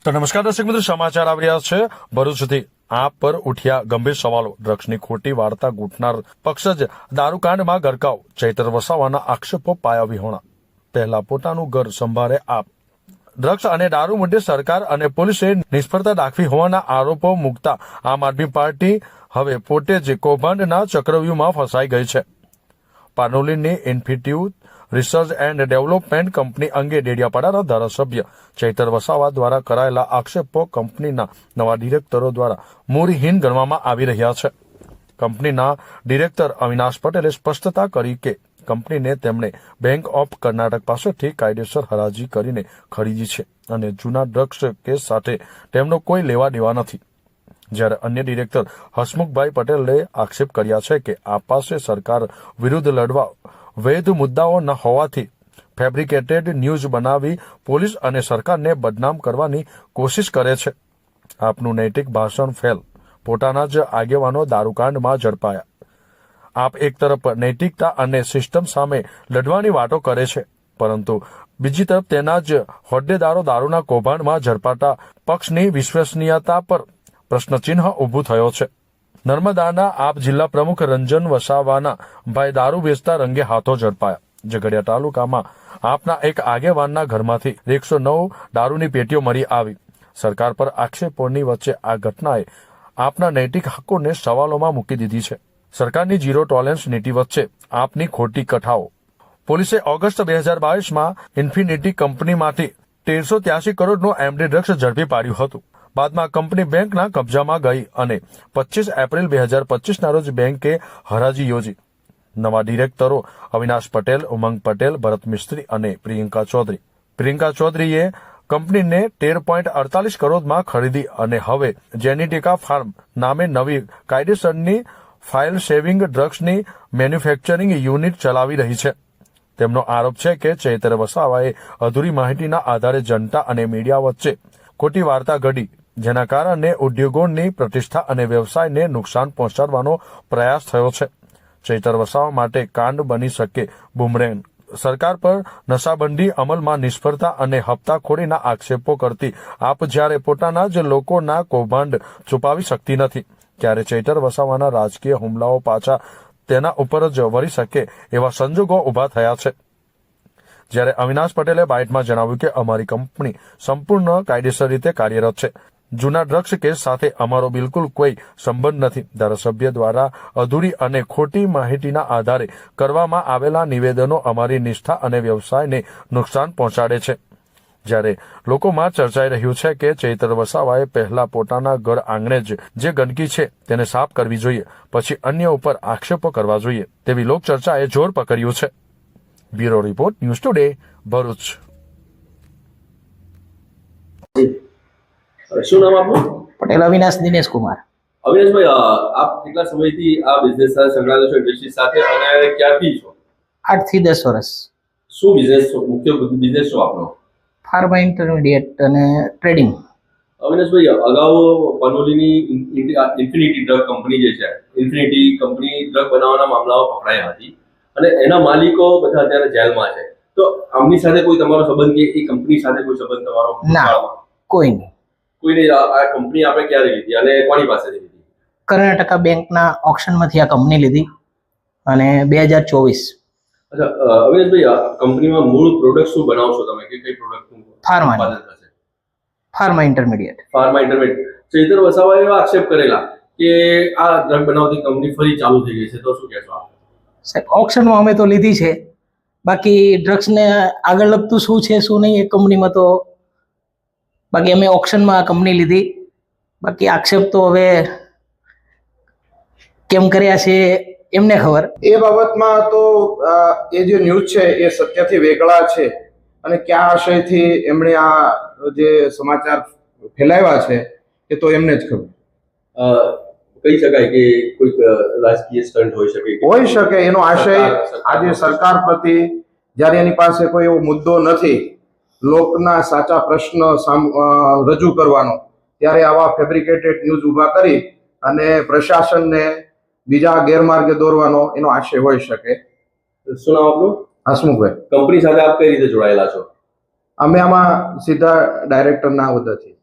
તો નમસ્કાર દર્શક મિત્રો, સમાચાર આવી રહ્યા છે ભરૂચથી। આ પર ઉઠ્યા ગંભીર સવાલો। ડ્રગ્સની ખોટી વાર્તા ગૂંથનાર પક્ષ જ દારૂકાંડમાં ગરકાવ। ચૈતર વસાવાના આક્ષેપો પાયા વિહોણા। પહેલા પોતાનું ઘર સંભાળે આપ। ડ્રગ્સ અને દારૂ મુદ્દે સરકાર અને પોલીસે નિષ્ફળતા દાખવી હોવાના આરોપો મૂકતા આમ આદમી પાર્ટી હવે પોતે જ કૌભાંડના ચક્રવ્યૂહમાં ફસાઈ ગઈ છે। પાનોલીની ઇન્ફિટ્યુટ રિસર્ચ એન્ડ ડેવલપમેન્ટ કંપની અંગે ડેડિયાપાડાના ધારાસભ્ય ચૈતર વસાવા દ્વારા કરાયેલા આક્ષેપો કંપનીના નવા ડિરેક્ટરો દ્વારા મૂળહીન ગણવામાં આવી રહ્યા છે। કંપનીના ડિરેક્ટર અવિનાશ પટેલે સ્પષ્ટતા કરી કે કંપનીને તેમણે બેંક ઓફ કર્ણાટક પાસેથી કાયદેસર હરાજી કરીને ખરીદી છે અને જૂના ડ્રગ્સ કેસ સાથે તેમનો કોઈ લેવા દેવા નથી। જ્યારે અન્ય ડિરેક્ટર હસમુખભાઈ પટેલે આક્ષેપ કર્યા છે કે આ પાસે સરકાર વિરુદ્ધ લડવા વૈધ મુદ્દાઓ ન હોવાથી ફેબ્રિકેટેડ ન્યૂઝ બનાવી પોલીસ અને સરકારને બદનામ કરવાની કોશિશ કરે છે। આપનું નૈતિક ભાષણ ફેલ। પોતાના જ આગેવાનો દારૂકાંડમાં ઝડપાયા। આપ એક તરફ નૈતિકતા અને સિસ્ટમ સામે લડવાની વાતો કરે છે, પરંતુ બીજી તરફ તેના જ હોદ્દેદારો દારૂના કૌભાંડમાં ઝડપાતા પક્ષની વિશ્વસનીયતા પર પ્રશ્નચિહ્ન ઊભું થયો છે। નર્મદાના આપ જિલ્લા પ્રમુખ રંજન વસાવાના ભાઈ દારૂ વેચતા રંગે હાથો ઝડપાયા। ઝઘડિયા તાલુકામાં આપના એક આગેવાનના ઘરમાંથી 109 દારૂની પેટીઓ મળી આવી। સરકાર પર આક્ષેપોની વચ્ચે આ ઘટનાએ આપના નૈતિક હકોને સવાલોમાં મૂકી દીધી છે। સરકારની ઝીરો ટોલરન્સ નીતિ વચ્ચે આપની ખોટી કથાઓ। પોલીસે ઓગસ્ટ 2022માં ઇન્ફિનિટી કંપનીમાંથી 1383 કરોડનું એમડી ડ્રગ્સ ઝડપી પાડ્યું હતું। બાદમાં કંપની બેંકના કબજામાં ગઈ અને 25 એપ્રિલ 2025ના રોજ બેંકે હરાજી યોજી। નવા ડિરેક્ટરો અવિનાશ પટેલ, ઉમંગ પટેલ, ભરત મિસ્ત્રી અને પ્રિયંકા ચૌધરી। પ્રિયંકા ચૌધરીએ કંપનીને 13.48 કરોડમાં ખરીદી અને હવે જેનેટિકા ફાર્મ નામે નવી કાયદેસરની ફાઇલ સેવિંગ ડ્રગ્સની મેન્યુફેક્ચરિંગ યુનિટ ચલાવી રહી છે। તેમનો આરોપ છે કે ચૈતર વસાવાએ અધૂરી માહિતીના આધારે જનતા અને મીડિયા વચ્ચે ખોટી વાર્તા ઘડી, જેના કારણે ઉદ્યોગોની પ્રતિષ્ઠા અને વ્યવસાયને નુકસાન પહોંચાડવાનો પ્રયાસ થયો છે। ચૈતર વસાવા માટે કાંડ બની શકે બુમરેંગ। સરકાર પર નશાબંધી અમલમાં નિષ્ફળતા અને હપ્તાખોરીના આક્ષેપો કરતી આપ જ્યારે પોતાના જ લોકોના કૌભાંડ છુપાવી શકતી નથી, ત્યારે ચૈતર વસાવાના રાજકીય હુમલાઓ પાછા તેના ઉપર જ વળી શકે એવા સંજોગો ઊભા થયા છે। જ્યારે અવિનાશ પટેલે બાઇટમાં જણાવ્યું કે અમારી કંપની સંપૂર્ણ કાયદેસર રીતે કાર્યરત છે। જૂના ડ્રગ્સ કેસ સાથે અમારો બિલકુલ કોઈ સંબંધ નથી। ધારાસભ્ય દ્વારા અધૂરી અને ખોટી માહિતીના આધારે કરવામાં આવેલા નિવેદનો અમારી નિષ્ઠા અને વ્યવસાયને નુકસાન પહોંચાડે છે। જ્યારે લોકોમાં ચર્ચાઈ રહ્યું છે કે ચૈતર વસાવાએ પહેલા પોતાના ઘર આંગણે જ જે ગંદકી છે તેને સાફ કરવી જોઈએ, પછી અન્ય ઉપર આક્ષેપો કરવા જોઈએ તેવી લોકચર્ચાએ જોર પકડ્યું છે। Bureau report, news today, Bharuch. શું નામ આપનું? પટેલ અવિનાશ દિનેશ કુમાર। અવિનાશભાઈ, આપ કેટલા સમયથી આ બિઝનેસ સાથે સંકળાયેલા છો, ઇન્ડસ્ટ્રી સાથે, અને ક્યાંથી છો? 8 થી 10 વર્ષ। શું બિઝનેસ, મુખ્ય બિઝનેસ શું આપનો? ફાર્મા ઇન્ટરમીડિયેટ અને ટ્રેડિંગ। અવિનાશભાઈ, અગાઉ પનોલીની ઇન્ફિનિટી ડ્રગ કંપની જે છે, ઇન્ફિનિટી કંપની ડ્રગ બનાવવાના મામલાઓ પકડાયા હતી અને એના માલિકો બધા અત્યારે જેલમાં છે। તો આમની સાથે કોઈ તમારો સંબંધ કે એ કંપની સાથે કોઈ સંબંધ તમારો? ના, કોઈ નહીં। કોઈને આ કંપની આપણે ક્યારે લીધી અને કોની પાસેથી લીધી? કર્ણાટકા બેંકના ઓક્શનમાંથી આ કંપની લીધી અને 2024। અચ્છા અવિનાશભાઈ, આ કંપનીમાં મૂળ પ્રોડક્ટ શું બનાવશો તમે, કે કઈ પ્રોડક્ટનું ઉત્પાદન થશે? Pharma intermediate. Pharma intermediate. Chaitar વસાવાએ એવા આક્ષેપ કરેલા કે આ ડ્રગ બનાવતી કંપની ફરી ચાલુ થઈ ગઈ છે, તો શું કહેશો આપ? સાહેબ, ઓક્શનમાં અમે તો લીધી છે, બાકી ડ્રગ્સને આગળ લગતું શું છે શું નહીં એ કંપનીમાં તો, બાકી અમે ઓક્શનમાં આ કંપની લીધી। બાકી આક્ષેપ તો હવે કેમ કર્યા છે એમને ખબર। એ બાબતમાં તો એ જે ન્યૂઝ છે એ સત્યથી વેગળા છે અને કયા આશયથી એમણે આ જે સમાચાર ફેલાવ્યા છે એ તો એમને જ ખબર। કહી શકાય કે કોઈક રાજકીય સ્ટન્ટ હોઈ શકે એનો આશય આજે સરકાર પ્રતિ જ્યારે એની પાસે કોઈ એવો મુદ્દો નથી લોકના સાચા પ્રશ્ન રજૂ કરવાનો, ત્યારે આવા ફેબ્રિકેટેડ ન્યૂઝ ઊભા કરી અને પ્રશાસનને બીજા ગેરમાર્ગે દોરવાનો એનો આશય હોઈ શકે। શું નામ આપનું? હસમુખભાઈ। કંપની સાથે આપ કઈ રીતે જોડાયેલા છો? અમે આમાં સીધા ડાયરેક્ટરના હોદ્દેથી